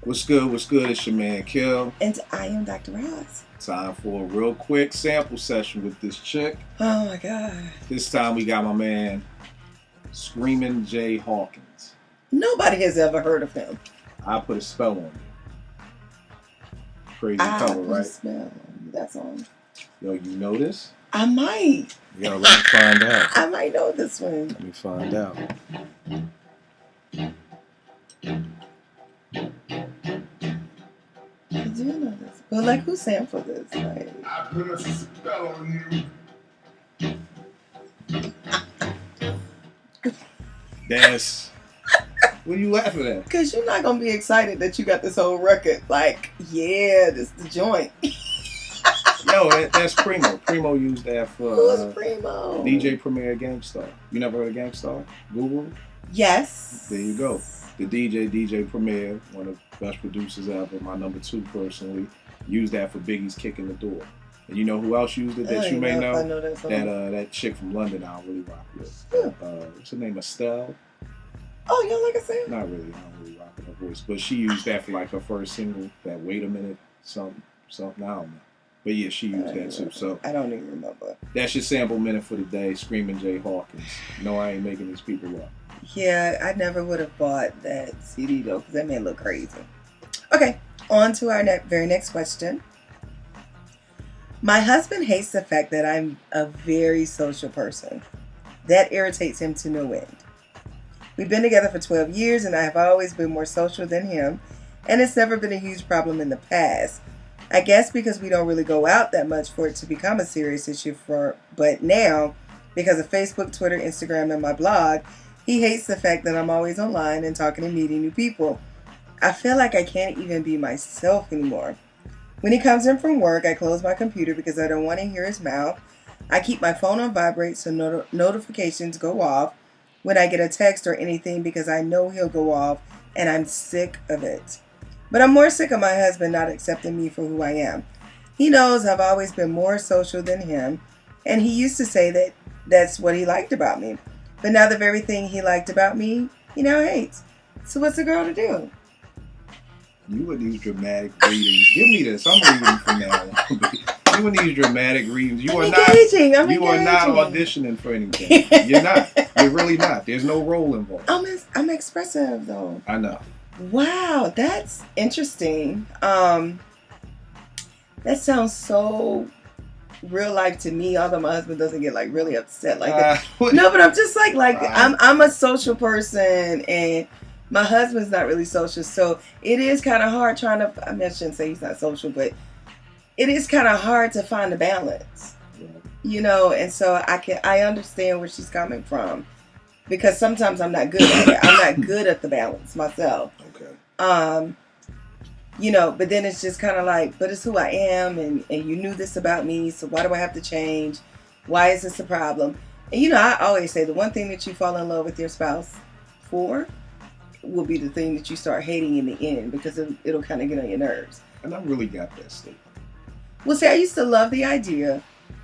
What's good? What's good? It's your man Kil. And I am Dr. Roz. Time for a real quick sample session with this chick. Oh my God. This time we got my man Screaming Jay Hawkins. Nobody has ever heard of him. I put a spell on you. Crazy cover, right? Spell on that song. Yo, you know this? I might. Yo, let me find out. I might know this one. Let me find out. I do know this. But like, who sampled this? Like, I put a spell on you. That's... What are you laughing at? because you're not going to be excited that you got this whole record. Like, yeah, this is the joint. Yo, that's Primo. Primo used that for... Who's Primo? DJ Premier Gangstar. You never heard of Gangstar? Google? Yes. There you go. The DJ Premier, one of the best producers ever, my number 2 personally, used that for Biggie's Kicking the Door. And you know who else used it that you may know? I know that song. That chick from London I really rock with. What's her name? Estelle? Oh, you don't like Estelle? Not really. I don't really rock with her voice. But she used that for like her first single, that Wait a Minute, something, I don't know. But yeah, she used that too. So I don't even remember. that's your sample minute for the day, Screaming Jay Hawkins. No, I ain't making these people up. Yeah, I never would have bought that CD though, because that man look crazy. Okay, on to our very next question. My husband hates the fact that I'm a very social person. That irritates him to no end. We've been together for 12 years and I have always been more social than him, and it's never been a huge problem in the past. I guess because we don't really go out that much for it to become a serious issue but now, because of Facebook, Twitter, Instagram, and my blog, he hates the fact that I'm always online and talking and meeting new people. I feel like I can't even be myself anymore. When he comes in from work, I close my computer because I don't want to hear his mouth. I keep my phone on vibrate so notifications go off when I get a text or anything because I know he'll go off and I'm sick of it. But I'm more sick of my husband not accepting me for who I am. He knows I've always been more social than him, and he used to say that that's what he liked about me. But now the very thing he liked about me, he now hates. So what's the girl to do? You and these dramatic readings. Give me this. I'm reading from now on. You and these dramatic readings. You are not auditioning for anything. You're not. You're really not. There's no role involved. I'm expressive though. I know. Wow, that's interesting. That sounds so real life to me, although my husband doesn't get like really upset like that. No, but I'm just like I'm a social person and my husband's not really social, so it is kind of hard trying to, I mean, I shouldn't say he's not social, but it is kind of hard to find a balance, you know, and so I understand where she's coming from because sometimes I'm not good at it. I'm not good at the balance myself. Okay. You know, but then it's just kind of like, but it's who I am, and you knew this about me, so why do I have to change? Why is this a problem? And you know, I always say the one thing that you fall in love with your spouse for will be the thing that you start hating in the end because it'll kind of get on your nerves. And I really got that statement. Well, see, I used to love the idea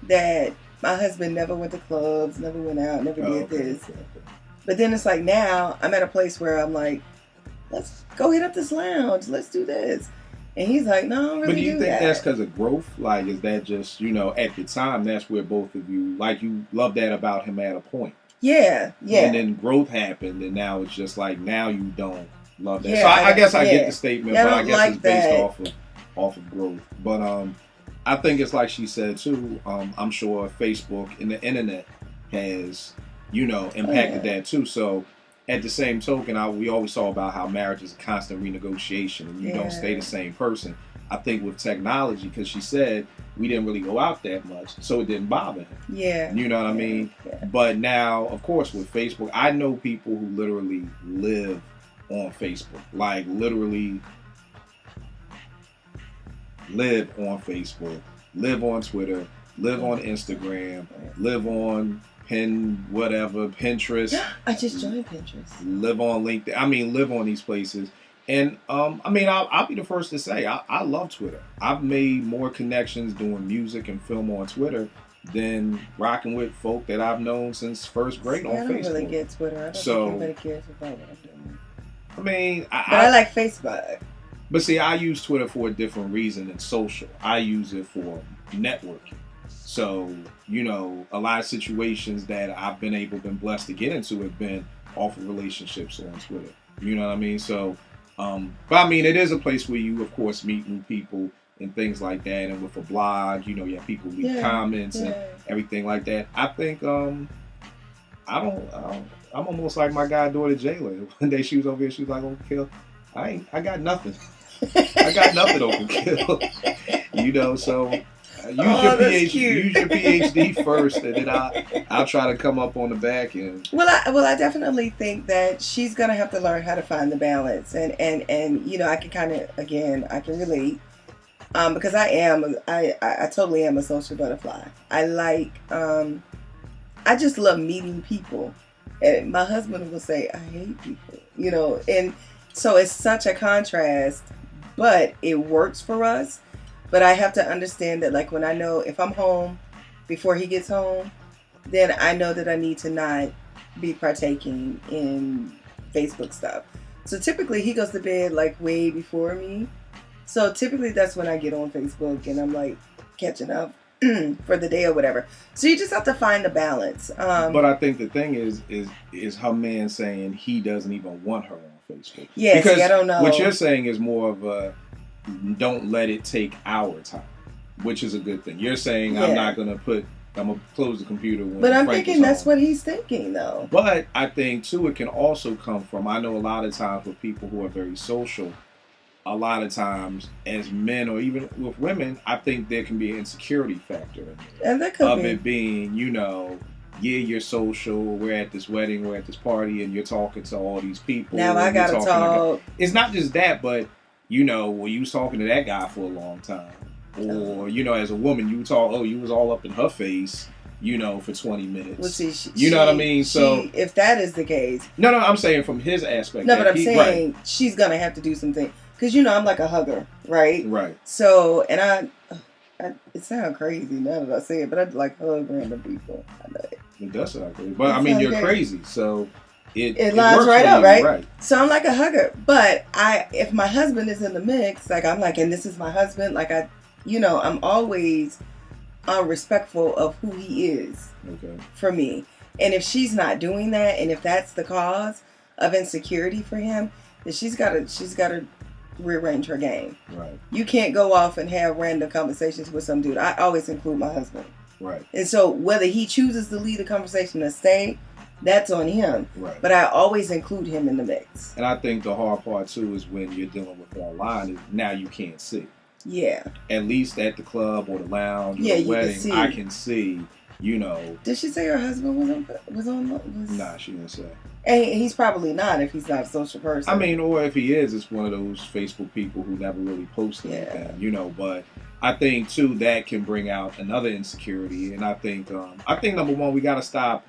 that my husband never went to clubs, never went out, never did this. Okay. But then it's like now I'm at a place where I'm like, let's go hit up this lounge. Let's do this. And he's like, no, I don't really do that. But do you think that's because of growth? Like, is that just, you know, at the time, that's where both of you, like, you love that about him at a point. Yeah. And then growth happened, and now it's just like, now you don't love that. Yeah, so I guess I get the statement, but I guess like it's based off of growth. But I think it's like she said, too, I'm sure Facebook and the internet has, you know, impacted that, too. So at the same token, we always talk about how marriage is a constant renegotiation and you don't stay the same person. I think with technology, because she said we didn't really go out that much, so it didn't bother him. Yeah. You know what I mean? Yeah. But now, of course, with Facebook, I know people who literally live on Facebook. Like, literally live on Facebook, live on Twitter, live on Instagram, live on Pinterest. I just joined Pinterest. Live on LinkedIn. I mean, live on these places. And, I mean, I'll be the first to say, I love Twitter. I've made more connections doing music and film on Twitter than rocking with folk that I've known since first grade on Facebook. I don't really get Twitter. I don't think anybody cares about what I'm doing. I mean, I like Facebook. But see, I use Twitter for a different reason than social. I use it for networking. So, you know, a lot of situations that I've been blessed to get into have been off of relationships on Twitter. You know what I mean? So, but I mean, it is a place where you, of course, meet new people and things like that. And with a blog, you know, you have people leave comments and everything like that. I think, I'm almost like my goddaughter Jayla. One day she was over here, she was like, "Oh, Kil, I got nothing. I got nothing over Kil." You know, so use your PhD first, and then I'll try to come up on the back end. Well, I definitely think that she's gonna have to learn how to find the balance, and you know, I can kind of I can relate, because I totally am a social butterfly. I just love meeting people, and my husband will say I hate people, you know, and so it's such a contrast, but it works for us. But I have to understand that, like, when I know if I'm home before he gets home, then I know that I need to not be partaking in Facebook stuff. So typically he goes to bed like way before me. So typically that's when I get on Facebook and I'm like catching up for the day or whatever. So you just have to find the balance. But I think the thing is her man saying he doesn't even want her on Facebook. Yeah, because I don't know. What you're saying is more of a don't let it take our time, which is a good thing. You're saying I'm gonna close the computer when But I'm Frank thinking is that's home. what he's thinking though. But I think too it can also come from, I know a lot of times with people who are very social, a lot of times as men or even with women, I think there can be an insecurity factor in there. And that could be. It being, you know, yeah, you're social, we're at this wedding, we're at this party, and you're talking to all these people. Now I gotta talk. It's not just that, but you know, well, you was talking to that guy for a long time. Or, you know, as a woman, you was all up in her face, you know, for 20 minutes. Well, see, you know what I mean? So if that is the case. No, I'm saying from his aspect. No, but I'm saying she's going to have to do something. Because, you know, I'm like a hugger, right? Right. So, and it sounds crazy now that I say it, but I like hug random people. I know it. It does sound crazy. But, I mean, you're crazy, so... It lines right up, right? Right. So I'm like a hugger. But if my husband is in the mix, like I'm like, and this is my husband, like I'm always respectful of who he is for me. And if she's not doing that, and if that's the cause of insecurity for him, then she's gotta rearrange her game. Right. You can't go off and have random conversations with some dude. I always include my husband. Right. And so whether he chooses to lead the conversation or stay, that's on him. Right. But I always include him in the mix. And I think the hard part too is when you're dealing with online is now you can't see. Yeah. At least at the club or the lounge or the wedding, I can see, you know. Did she say her husband was on? Nah, she didn't say. And he's probably not if he's not a social person. I mean, or if he is, it's one of those Facebook people who never really post anything, you know. But I think too that can bring out another insecurity. And I think number one, we got to stop.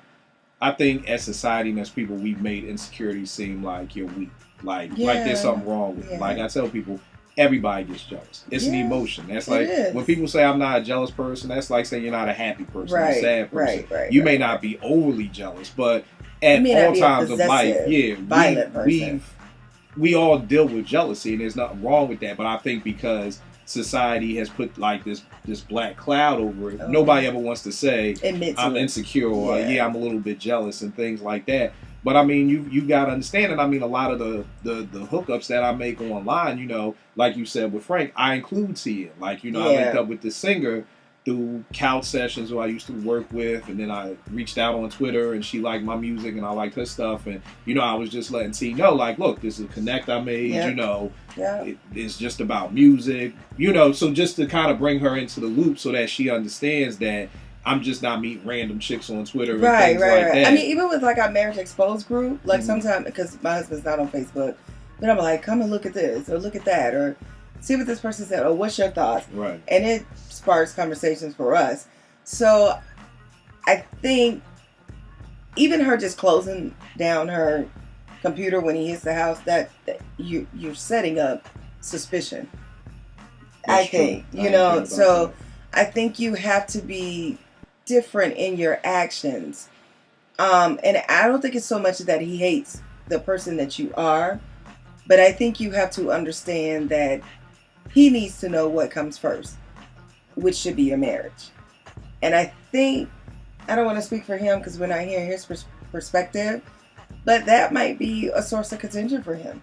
I think as society and as people, we've made insecurity seem like you're weak. Like there's something wrong with it. Like I tell people, everybody gets jealous. It's an emotion. That's like when people say I'm not a jealous person, that's like saying you're not a happy person, a sad person. You may not be overly jealous, but at all times of life, we all deal with jealousy, and there's nothing wrong with that. But I think because society has put like this black cloud over it, nobody ever wants to say I'm insecure or I'm a little bit jealous and things like that. But I mean, you gotta understand it. I mean, a lot of the hookups that I make online, you know, like you said with Frank, I include Tia. Like, you know, I linked up with this singer through couch sessions who I used to work with, and then I reached out on Twitter and she liked my music and I liked her stuff, and you know, I was just letting T know, like, look, this is a connect I made, you know, it's just about music, you know, so just to kind of bring her into the loop so that she understands that I'm just not meeting random chicks on Twitter and things like that. I mean, even with like our MarriageExposed group, like sometimes, because my husband's not on Facebook, but I'm like, come and look at this or look at that or see what this person said or what's your thoughts? Right. And it sparks conversations for us. So I think even her just closing down her computer when he hits the house, that you're setting up suspicion. That's I think, you know, so I think you have to be different in your actions. And I don't think it's so much that he hates the person that you are, But I think you have to understand that he needs to know what comes first, which should be your marriage. And I think, I don't want to speak for him because we're not hearing his perspective, but that might be a source of contention for him.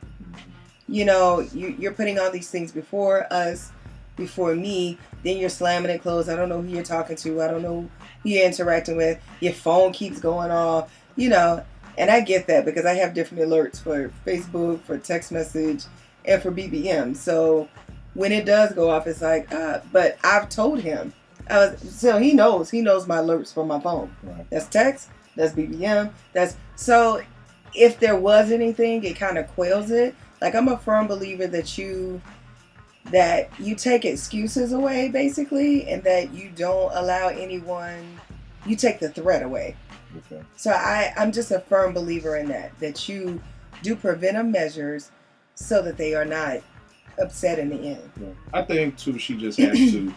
You know, you're putting all these things before us, before me, then you're slamming it closed. I don't know who you're talking to. I don't know who you're interacting with. Your phone keeps going off, you know. And I get that because I have different alerts for Facebook, for text message, and for BBM. So when it does go off, it's like, but I've told him. So he knows my alerts from my phone. Right. That's text, that's BBM, so if there was anything, it kind of quells it. Like, I'm a firm believer that you take excuses away, basically, and that you don't allow anyone, you take the threat away. Okay. So I'm just a firm believer in that you do preventive measures so that they are not upset in the end. Yeah. I think, too, she just has to,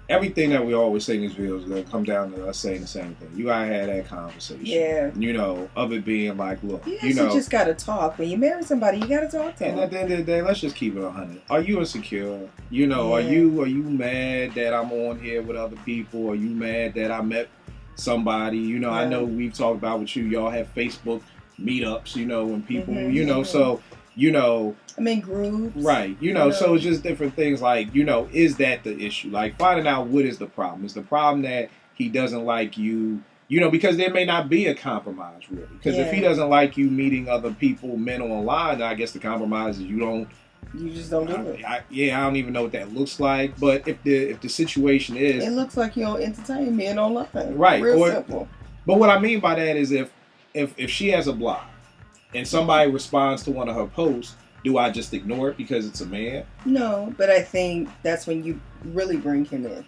everything that we always say in these videos is going to come down to us saying the same thing. You got to have that conversation. Yeah. You know, of it being like, look, You you know. just got to talk. When you marry somebody, you got to talk to them. And at the end of the day, let's just keep it 100. Are you insecure? You know, Yeah. are you mad that I'm on here with other people? Are you mad that I met somebody? You know, Yeah. I know we've talked about with you. Y'all have Facebook meetups, you know, when people, Mhm, you know, mhm. so, you know. I'm in groups. Right. You know, so it's just different things like, you know, is that the issue? Like, finding out what is the problem. Is the problem that he doesn't like you? You know, because there may not be a compromise, really. Because if he Yeah. doesn't like you meeting other people, men online, I guess the compromise is you just don't do it. I don't even know what that looks like. But if the situation is, It looks like you don't entertain men online. Right, Real or- simple. but what I mean by that is if she has a blog and somebody responds to one of her posts, do I just ignore it because it's a man? No, but I think that's when you really bring him in.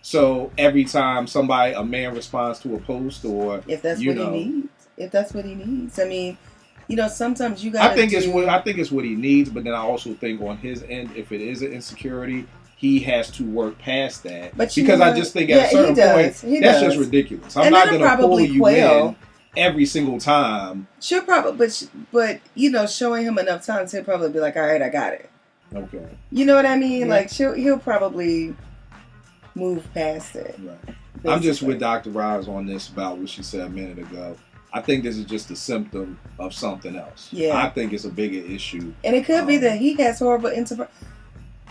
So every time a man responds to a post, or If that's you what know, he needs. If that's what he needs. I mean, you know, sometimes you got to I think it's what he needs, but then I also think on his end, if it is an insecurity, he has to work past that. But you because know I what? just think at a certain point, that's just ridiculous. I'm And not that'll going to pull probably you quell. in every single time. She'll probably, but you know, showing him enough times, he'll probably be like, all right, I got it. Okay. You know what I mean? Yeah. Like he'll probably move past it. Right. Basically. I'm just with Dr. Roz on this about what she said a minute ago. I think this is just a symptom of something else. Yeah. I think it's a bigger issue. And it could be that he has horrible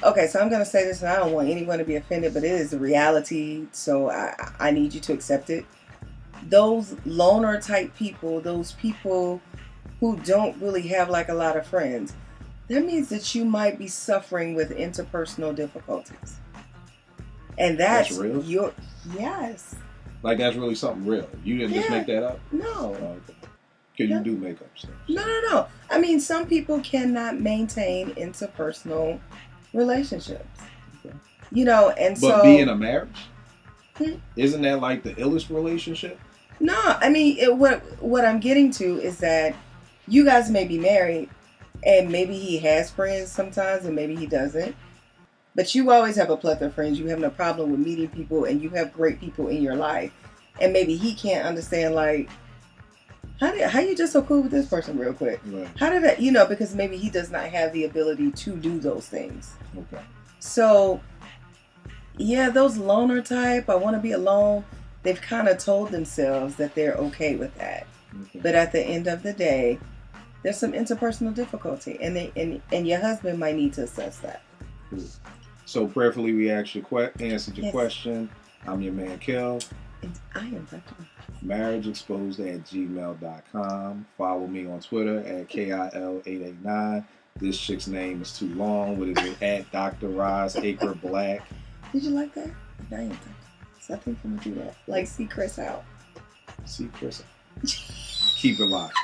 Okay, so I'm going to say this, and I don't want anyone to be offended, but it is a reality, so I need you to accept it. Those loner type people, those people who don't really have like a lot of friends, that means that you might be suffering with interpersonal difficulties. And that's real? Yes. Like, that's really something real. You didn't just make that up? No. Oh, okay. Because you do make up stuff. So. No. I mean, some people cannot maintain interpersonal relationships. Okay. You know, and But so... being a marriage? Isn't that like the illest relationship? No, I mean, what I'm getting to is that you guys may be married, and maybe he has friends sometimes, and maybe he doesn't. But you always have a plethora of friends. You have no problem with meeting people, and you have great people in your life. And maybe he can't understand, like, how you just so cool with this person real quick? Right. How did that, you know, because maybe he does not have the ability to do those things. Okay. So, yeah, those loner type, I want to be alone, they've kind of told themselves that they're okay with that. Okay. But at the end of the day, there's some interpersonal difficulty, and your husband might need to assess that. Cool. So prayerfully, we answered your Yes. question. I'm your man, Kil. And I am Dr. MarriageExposed@gmail.com. Follow me on Twitter at KIL889. This chick's name is too long. What is it? At Dr. Roz Acre Black. Did you like that? I am Dr. So I think I'm going to do that. Like, see Chris out. See Chris. Keep it locked.